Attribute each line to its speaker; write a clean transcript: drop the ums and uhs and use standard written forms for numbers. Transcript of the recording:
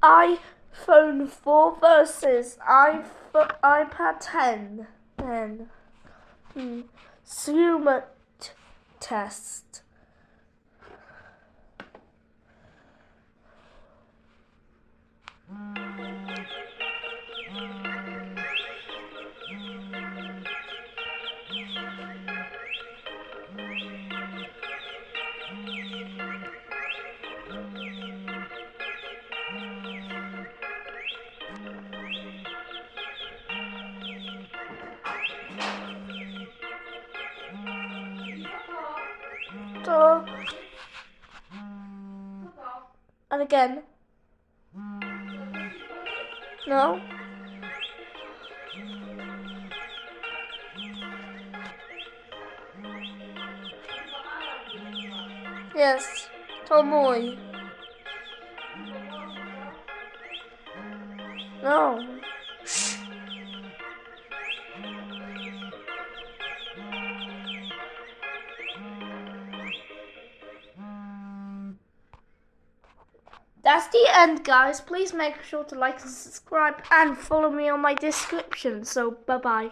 Speaker 1: iPhone 4 versus iPad 10. Sumo test. And again. No? Yes. Tomoy. No. That's the end, guys. Please make sure to like and subscribe and follow me on my description. So, bye-bye.